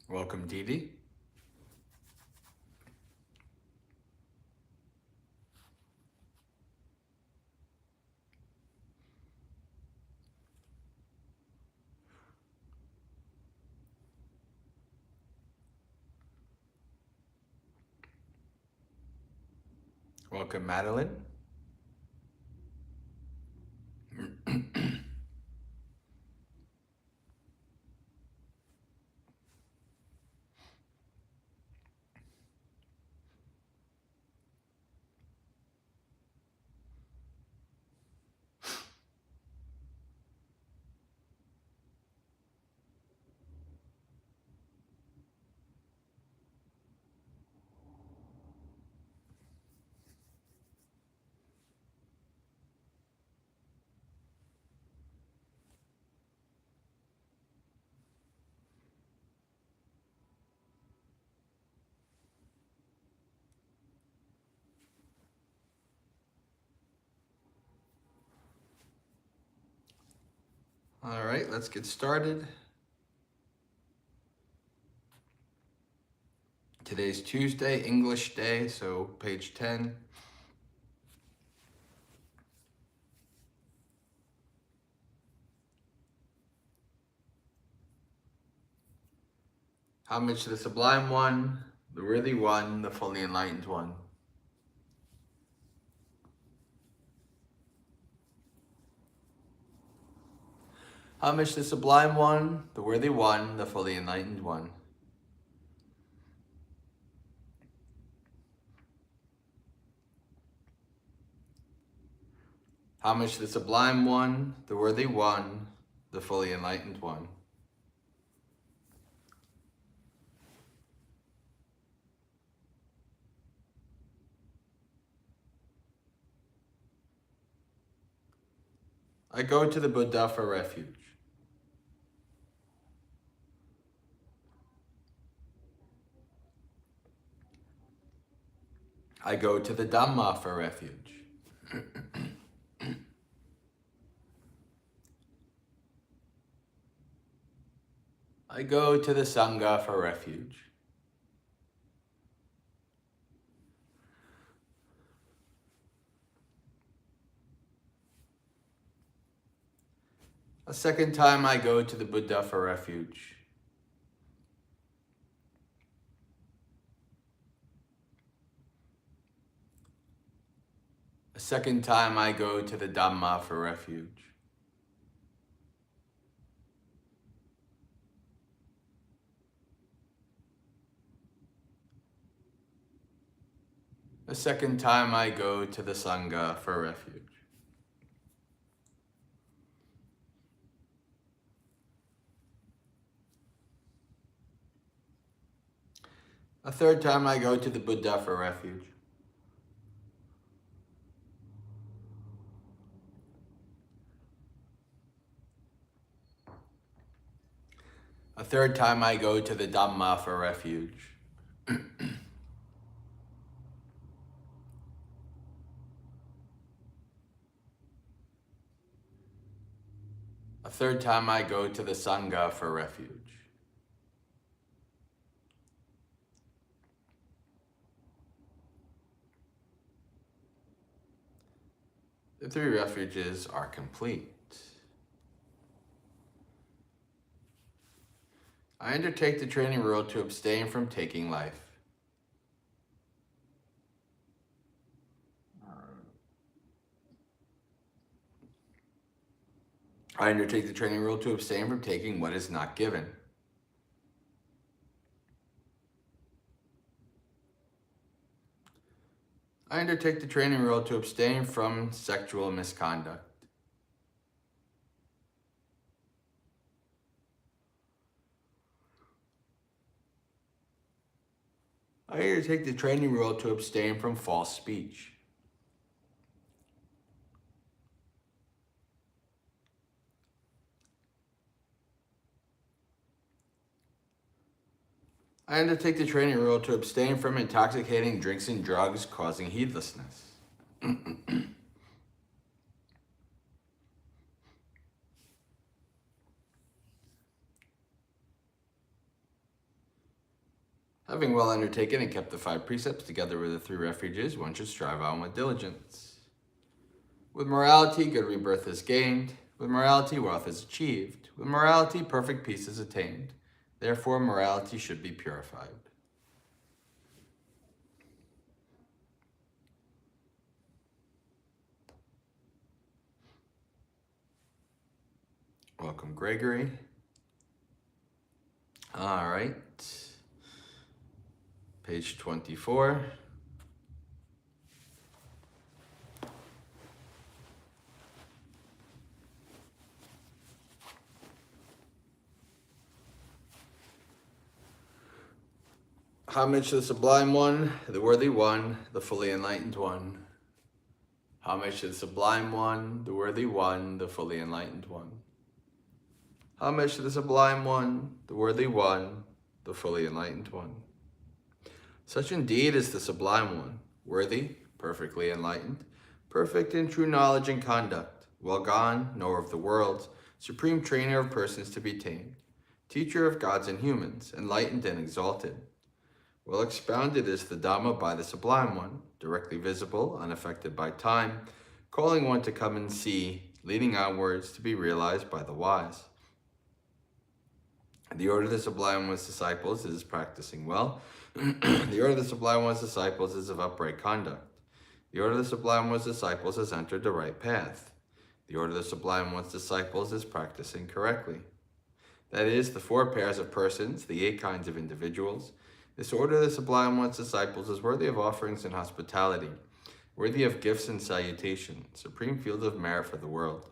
Welcome, Didi. Welcome, Madeline. All right, let's get started. Today's Tuesday, English day, so page 10. Homage to the Sublime One, the Worthy One, the Fully Enlightened One. Homage to the Sublime One, the Worthy One, the Fully Enlightened One. Homage to the Sublime One, the Worthy One, the Fully Enlightened One. I go to the Buddha for refuge. I go to the Dhamma for refuge. I go to the Sangha for refuge. A second time I go to the Buddha for refuge. A second time I go to the Dhamma for refuge. A second time I go to the Sangha for refuge. A third time I go to the Buddha for refuge. A third time I go to the Dhamma for refuge. A third time I go to the Sangha for refuge. The three refuges are complete. I undertake the training rule to abstain from taking life. I undertake the training rule to abstain from taking what is not given. I undertake the training rule to abstain from sexual misconduct. I undertake the training rule to abstain from false speech. I undertake the training rule to abstain from intoxicating drinks and drugs causing heedlessness. Having well undertaken and kept the 5 precepts together with the 3 refuges, one should strive on with diligence. With morality, good rebirth is gained. With morality, wealth is achieved. With morality, perfect peace is attained. Therefore, morality should be purified. Welcome, Gregory. All right. Page 24. Homage to the Sublime One, the Worthy One, the Fully Enlightened One. Homage to the Sublime One, the Worthy One, the Fully Enlightened One. Homage to the Sublime One, the Worthy One, the Fully Enlightened One. Such indeed is the Sublime One, worthy, perfectly enlightened, perfect in true knowledge and conduct, well gone, knower of the worlds, supreme trainer of persons to be tamed, teacher of gods and humans, enlightened and exalted. Well expounded is the Dhamma by the Sublime One, directly visible, unaffected by time, calling one to come and see, leading onwards to be realized by the wise. The order of the Sublime One's disciples is practicing well. The order of the Sublime One's disciples is of upright conduct. The order of the Sublime One's disciples has entered the right path. The order of the Sublime One's disciples is practicing correctly. That is, the 4 pairs of persons, the 8 kinds of individuals. This order of the Sublime One's disciples is worthy of offerings and hospitality, worthy of gifts and salutation, supreme field of merit for the world.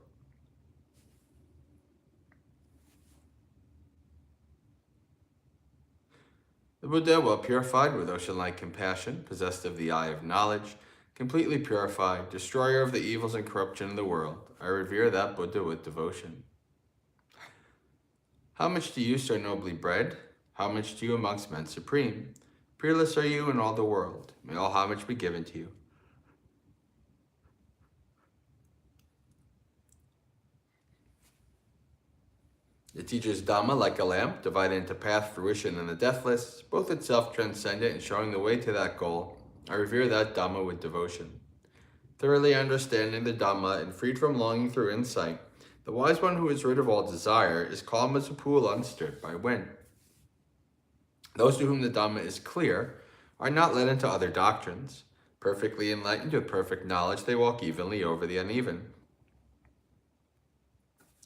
The Buddha, well purified with ocean-like compassion, possessed of the eye of knowledge, completely purified, destroyer of the evils and corruption of the world, I revere that Buddha with devotion. Homage to you, so nobly bred. Homage to you amongst men supreme. Peerless are you in all the world. May all homage be given to you. It teaches Dhamma like a lamp, divided into path, fruition, and the deathless, both itself transcendent and showing the way to that goal. I revere that Dhamma with devotion. Thoroughly understanding the Dhamma and freed from longing through insight, the wise one who is rid of all desire is calm as a pool unstirred by wind. Those to whom the Dhamma is clear are not led into other doctrines. Perfectly enlightened with perfect knowledge, they walk evenly over the uneven.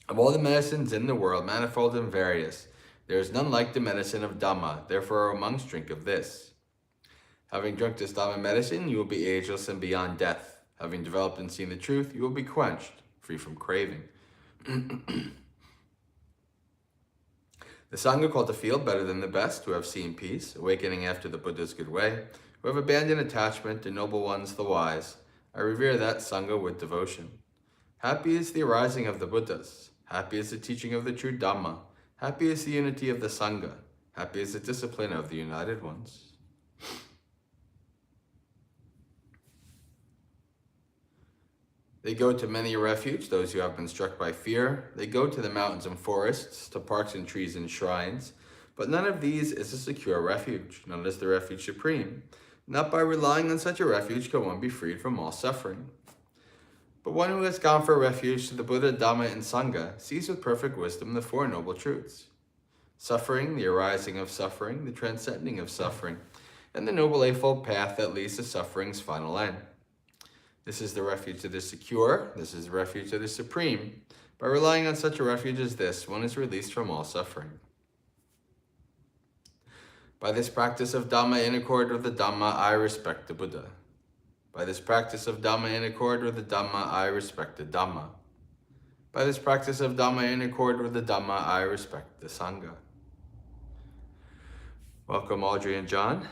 Of all the medicines in the world, manifold and various, there is none like the medicine of Dhamma, therefore, O monks, drink of this. Having drunk this Dhamma medicine, you will be ageless and beyond death. Having developed and seen the truth, you will be quenched, free from craving. The Sangha called to feel better than the best, who have seen peace, awakening after the Buddha's good way, who have abandoned attachment, the noble ones, the wise. I revere that Sangha with devotion. Happy is the arising of the Buddhas. Happy is the teaching of the true Dhamma. Happy is the unity of the Sangha. Happy is the discipline of the united ones. They go to many a refuge, those who have been struck by fear. They go to the mountains and forests, to parks and trees and shrines. But none of these is a secure refuge. None is the refuge supreme. Not by relying on such a refuge can one be freed from all suffering. But one who has gone for refuge to the Buddha, Dhamma, and Sangha sees with perfect wisdom the 4 noble truths. Suffering, the arising of suffering, the transcending of suffering, and the noble eightfold path that leads to suffering's final end. This is the refuge that is secure. This is the refuge that is supreme. By relying on such a refuge as this, one is released from all suffering. By this practice of Dhamma in accord with the Dhamma, I respect the Buddha. By this practice of Dhamma in accord with the Dhamma, I respect the Dhamma. By this practice of Dhamma in accord with the Dhamma, I respect the Sangha. Welcome, Audrey and John.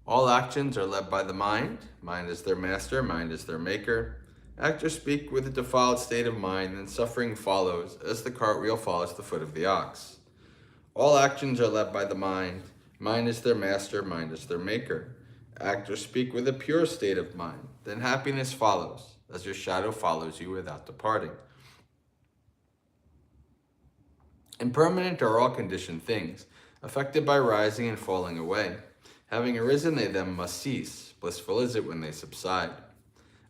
All actions are led by the mind. Mind is their master, mind is their maker. Actors speak with a defiled state of mind, and suffering follows, as the cartwheel follows the foot of the ox. All actions are led by the mind. Mind is their master, mind is their maker. Actors speak with a pure state of mind. Then happiness follows, as your shadow follows you without departing. Impermanent are all conditioned things, affected by rising and falling away. Having arisen, they then must cease. Blissful is it when they subside.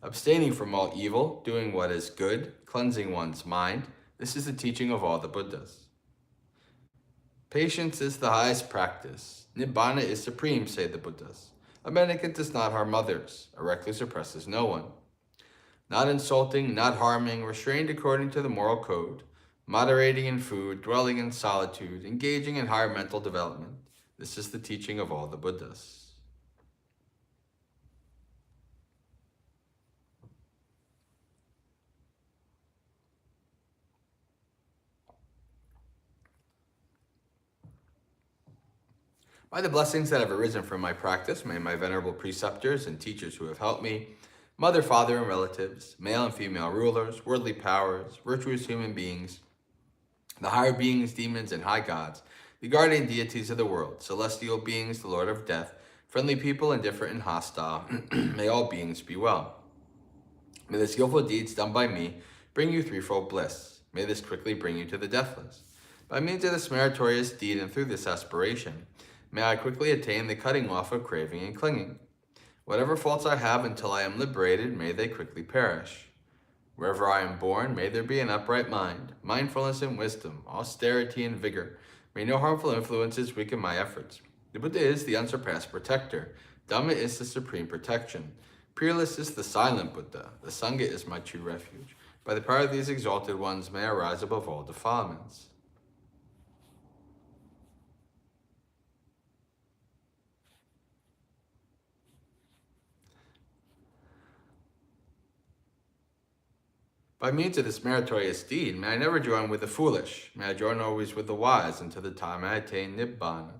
Abstaining from all evil, doing what is good, cleansing one's mind, this is the teaching of all the Buddhas. Patience is the highest practice. Nibbana is supreme, say the Buddhas. A mendicant does not harm others. A recluse oppresses no one. Not insulting, not harming, restrained according to the moral code, moderating in food, dwelling in solitude, engaging in higher mental development. This is the teaching of all the Buddhas. By the blessings that have arisen from my practice, may my venerable preceptors and teachers who have helped me, mother, father, and relatives, male and female rulers, worldly powers, virtuous human beings, the higher beings, demons, and high gods, the guardian deities of the world, celestial beings, the Lord of death, friendly people, indifferent and hostile, may all beings be well. May the skillful deeds done by me bring you threefold bliss. May this quickly bring you to the deathless. By means of this meritorious deed and through this aspiration, may I quickly attain the cutting off of craving and clinging. Whatever faults I have until I am liberated, may they quickly perish. Wherever I am born, may there be an upright mind, mindfulness and wisdom, austerity and vigor. May no harmful influences weaken my efforts. The Buddha is the unsurpassed protector. Dhamma is the supreme protection. Peerless is the silent Buddha. The Sangha is my true refuge. By the power of these exalted ones, may I rise above all defilements. By means of this meritorious deed, may I never join with the foolish. May I join always with the wise until the time I attain Nibbana.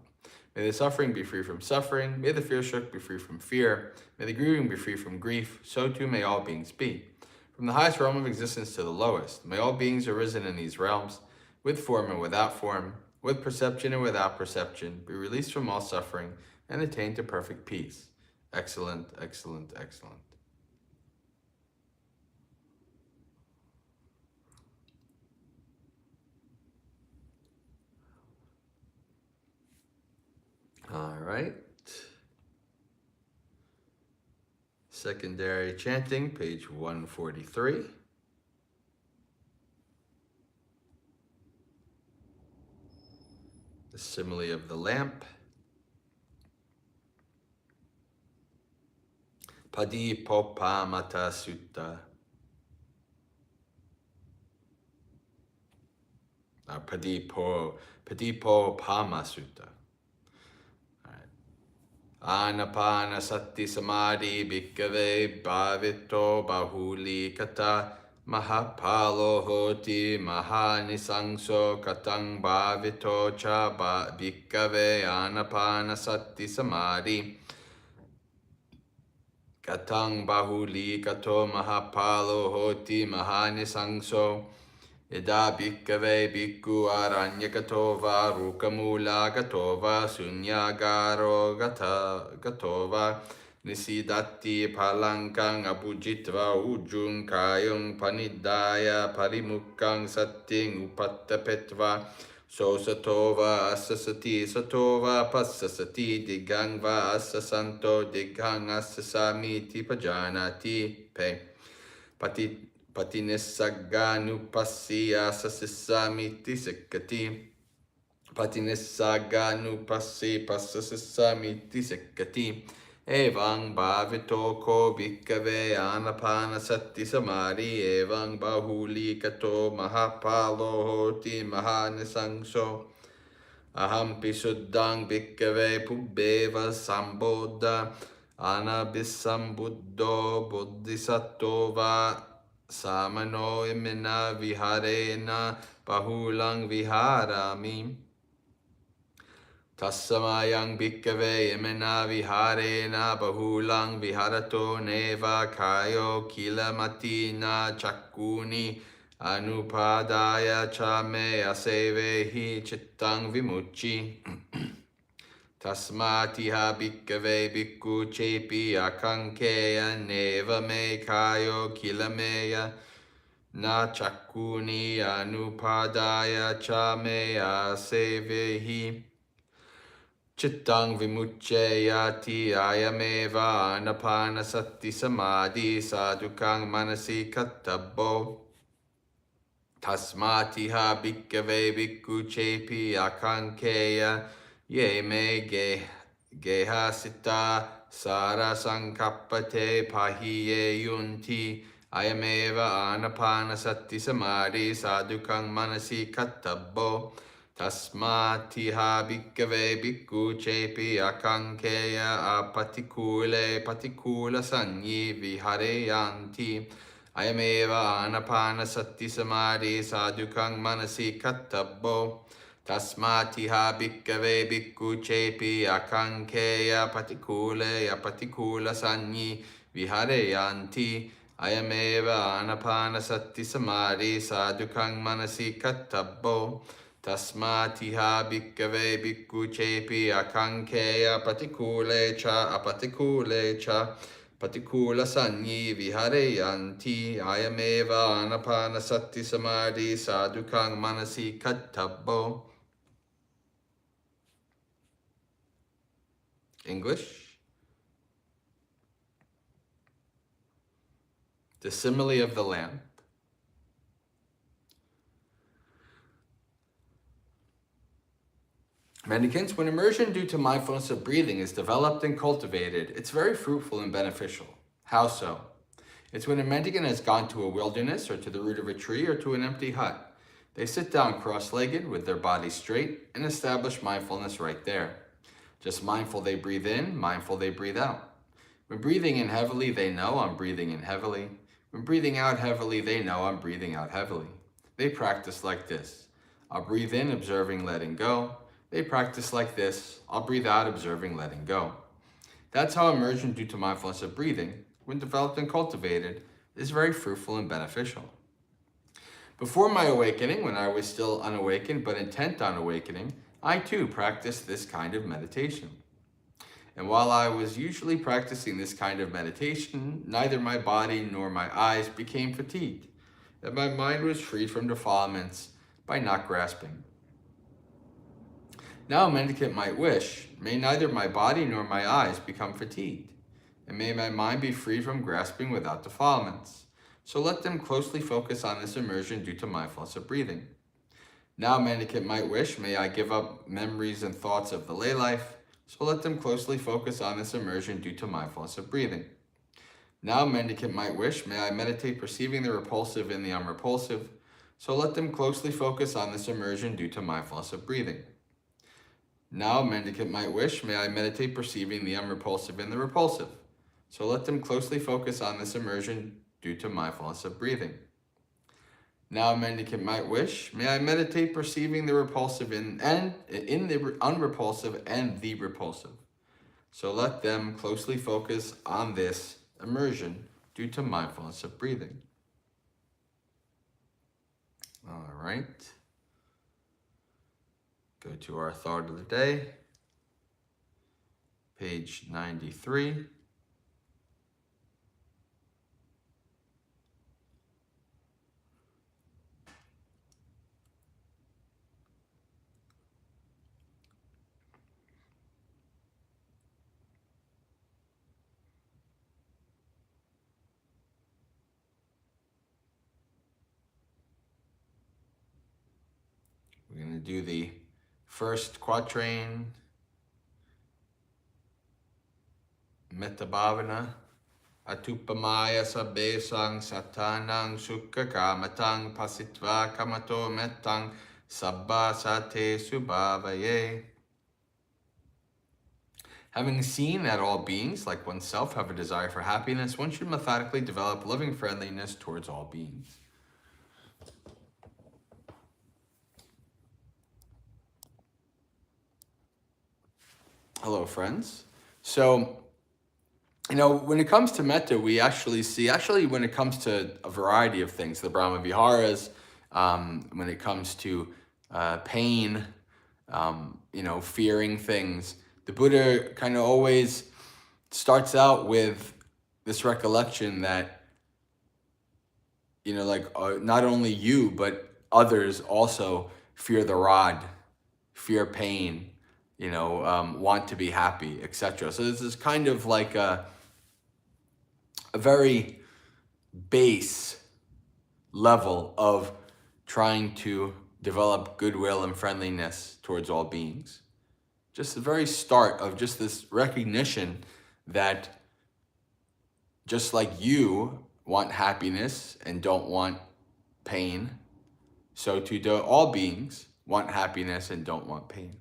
May the suffering be free from suffering. May the fear-shook be free from fear. May the grieving be free from grief. So too may all beings be. From the highest realm of existence to the lowest, may all beings arisen in these realms, with form and without form, with perception and without perception, be released from all suffering and attain to perfect peace. Excellent, excellent, excellent. All right. Secondary chanting, page 143. The simile of the lamp. Padipopamata Sutta. Padipopama Sutta. Anapana sati samadhi bhikkhave bhavito bahuli kata mahapalo hoti mahanisangso katang bhavito cha bhikkhave anapana sati samadhi katang bahuli kato mahapalo hoti mahanisangso Ida bhikkhave bhikkhu aranyakatova rukamula gatova sunyagaro gatova nisidati palankang abujitva ujung kayung panidaya parimukang sating upattapetva sosatova asasati satova passasati digangva asasanto digang asasamiti pajanati pe Patinissaganu passia sasissamiti sikkati. Patinissaganu passi passasissamiti sikkati. Evang bhavito ko bhikkave anapana sati samadhi. Evang bahuli kato mahapalo hoti mahanisangso. Ahampi suddhang bhikkave pubbeva sambodha. Anabhisambuddho bodhisattva. Samano imena viharena bahulang viharami. Tassamayang bhikkave imena viharena bahulang viharato neva kayo kilamatina chakuni anupadaya cha me asevehi chittang vimucci. Tasmatiha bhikkave bhikkhu chepi akankeya neva me kayo kilameya na chakuni anupadaya cha meya sevehi chittang vimucchayati ayameva anapanasati samadhi sadhukang manasi kattabbo tasmatiha bhikkave bhikkhu chepi akankeya ye me geha sita sara sankappate pahiye yunti ayameva anapanasati samadhi sadhukang manasi kattabbo tasmatiha bhikkave bhikkhu chepi akankeya patikula sanyi vihareyanti ayameva anapanasati samadhi sadhukang manasi kattabbo tasmatiha bhikkave bhikkhu chepi akankeya patikula sanyi vihareyanti ayameva anapanasati samadhi sadhukang manasi kattabbo tasmatiha bhikkave bhikkhu chepi akankeya patikule cha patikula sanyi vihareyanti ayameva anapanasati samadhi sadhukang manasi kattabbo. English. The simile of the lamp. Mendicants, when immersion due to mindfulness of breathing is developed and cultivated, it's very fruitful and beneficial. How so? It's when a mendicant has gone to a wilderness or to the root of a tree or to an empty hut. They sit down cross-legged with their bodies straight and establish mindfulness right there. Just mindful they breathe in, mindful they breathe out. When breathing in heavily, they know I'm breathing in heavily. When breathing out heavily, they know I'm breathing out heavily. They practice like this. I'll breathe in, observing, letting go. They practice like this. I'll breathe out, observing, letting go. That's how immersion due to mindfulness of breathing, when developed and cultivated, is very fruitful and beneficial. Before my awakening, when I was still unawakened but intent on awakening, I too practiced this kind of meditation. And while I was usually practicing this kind of meditation, neither my body nor my eyes became fatigued, and my mind was freed from defilements by not grasping. Now a mendicant might wish, may neither my body nor my eyes become fatigued, and may my mind be free from grasping without defilements. So let them closely focus on this immersion due to mindfulness of breathing. Now a mendicant might wish, may I give up memories and thoughts of the lay life, so let them closely focus on this immersion due to mindfulness of breathing. Now a mendicant might wish, may I meditate perceiving the repulsive in the unrepulsive, so let them closely focus on this immersion due to mindfulness of breathing. Now a mendicant might wish, may I meditate perceiving the unrepulsive in the repulsive, so let them closely focus on this immersion due to mindfulness of breathing. Now a mendicant might wish, may I meditate perceiving the repulsive in the unrepulsive and the repulsive. So let them closely focus on this immersion due to mindfulness of breathing. All right. Go to our thought of the day, page 93. We're going to do the first quatrain, Metta Bhavana, Atupamaya Sabbesang Satanang Sukha Kamatang Pasitva Kamato Mettang Sabba Sate Subhavaye. Having seen that all beings, like oneself, have a desire for happiness, one should methodically develop loving friendliness towards all beings. Hello, friends. So, when it comes to metta, we actually see, when it comes to a variety of things, the Brahma Viharas, when it comes to pain, fearing things, the Buddha kind of always starts out with this recollection that, not only you, but others also fear the rod, fear pain, want to be happy, etc. So this is kind of like a very base level of trying to develop goodwill and friendliness towards all beings. Just the very start of just this recognition that just like you want happiness and don't want pain, so too do all beings want happiness and don't want pain.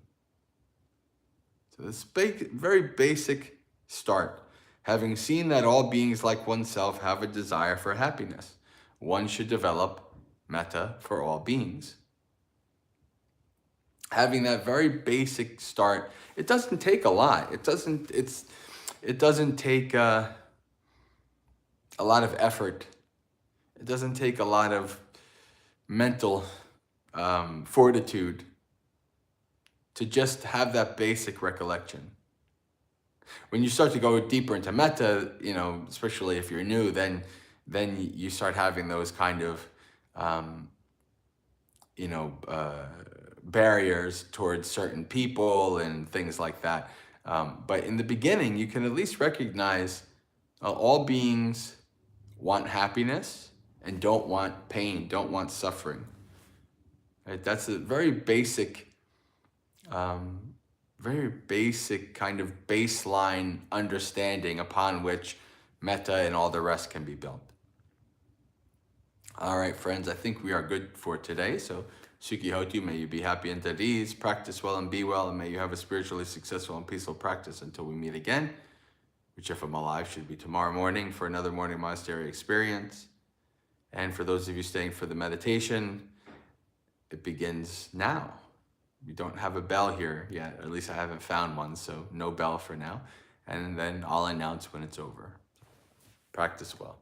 So this very basic start. Having seen that all beings like oneself have a desire for happiness, one should develop metta for all beings. Having that very basic start, it doesn't take a lot. It doesn't take a lot of effort. It doesn't take a lot of mental fortitude to just have that basic recollection. When you start to go deeper into metta, especially if you're new, then you start having those kind of barriers towards certain people and things like that. But in the beginning, you can at least recognize all beings want happiness and don't want pain, don't want suffering. Right? That's a very basic kind of baseline understanding upon which metta and all the rest can be built. All right, friends, I think we are good for today. So, Sukhi Hotu, may you be happy and at ease, practice well and be well, and may you have a spiritually successful and peaceful practice until we meet again, which if I'm alive should be tomorrow morning for another morning monastery experience. And for those of you staying for the meditation, it begins now. We don't have a bell here yet, or at least I haven't found one, so no bell for now. And then I'll announce when it's over. Practice well.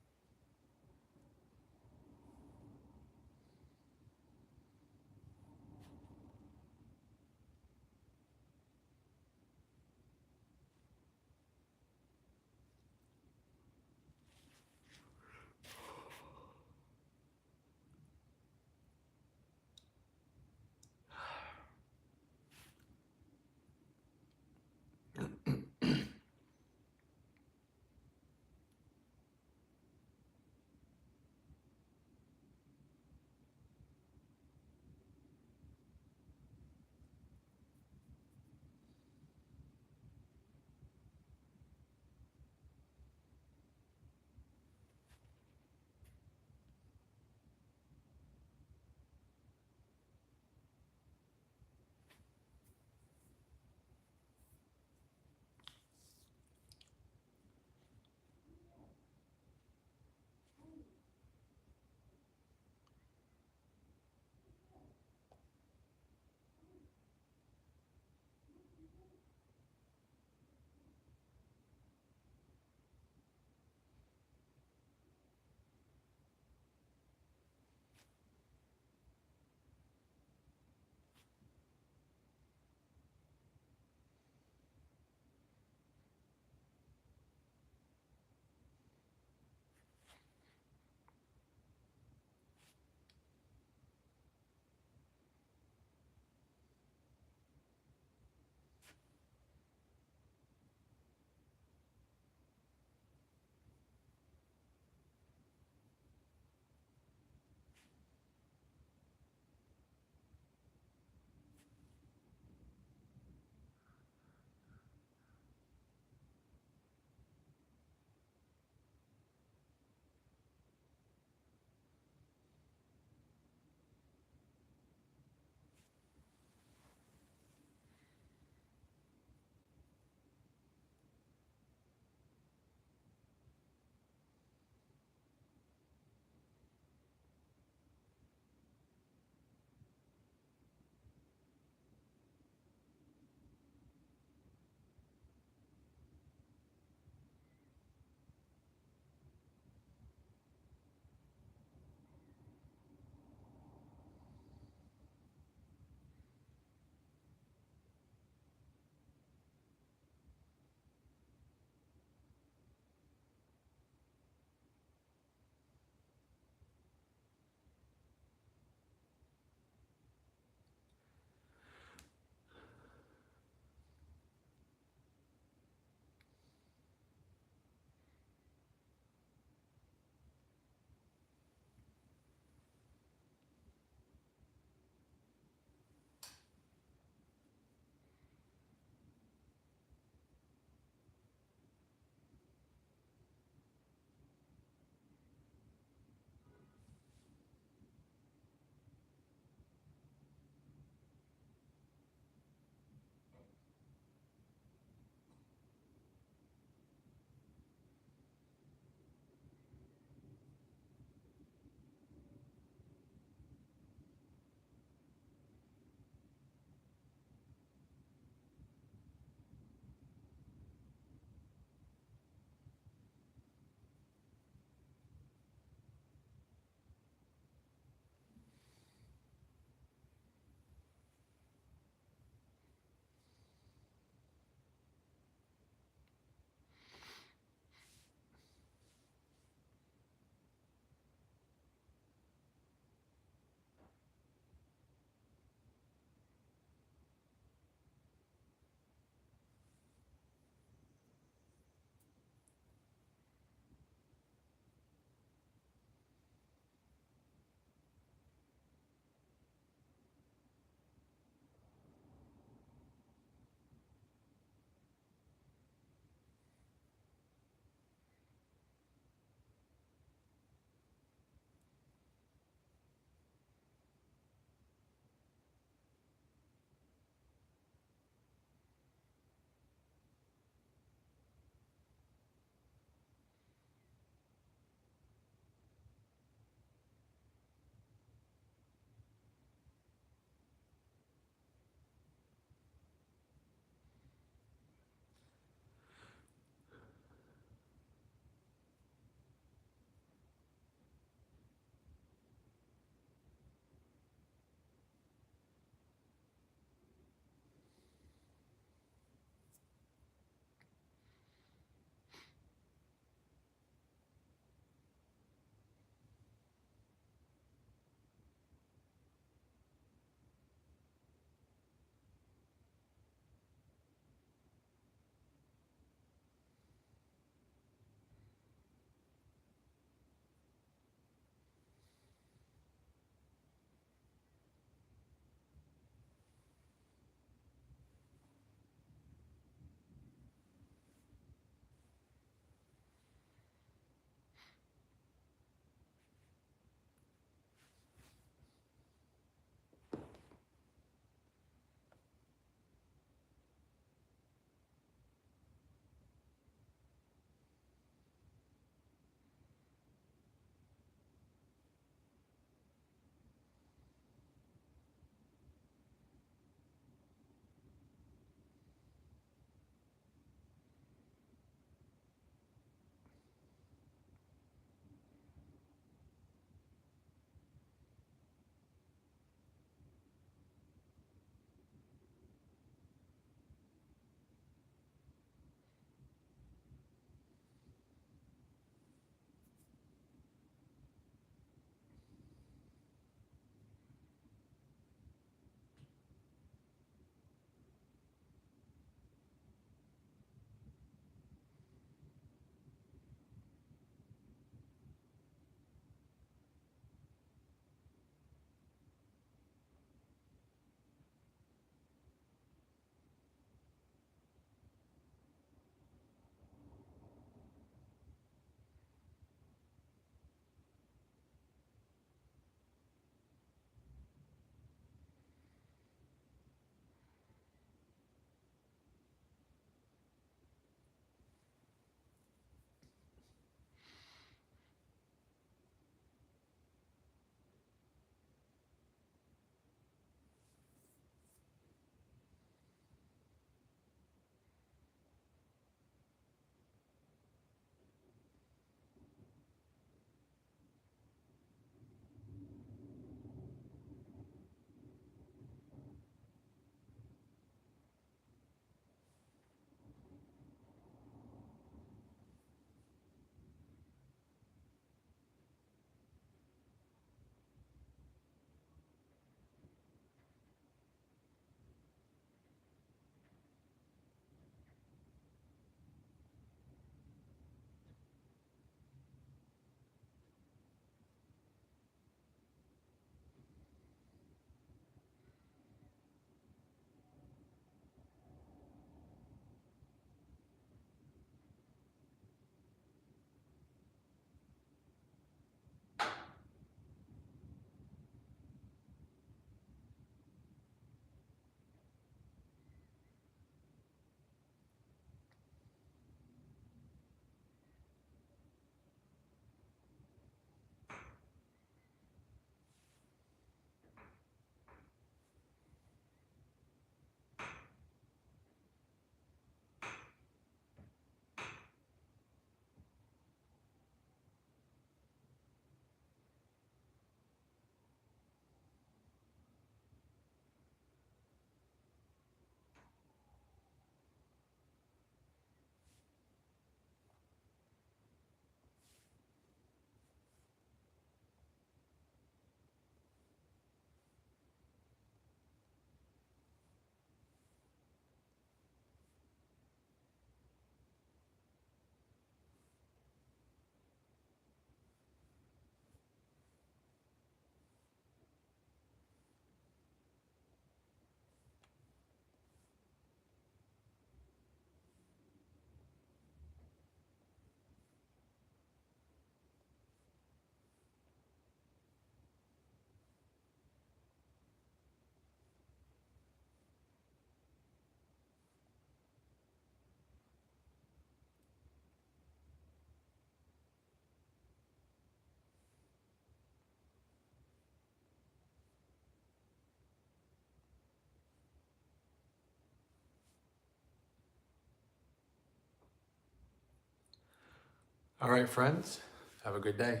All right, friends, have a good day.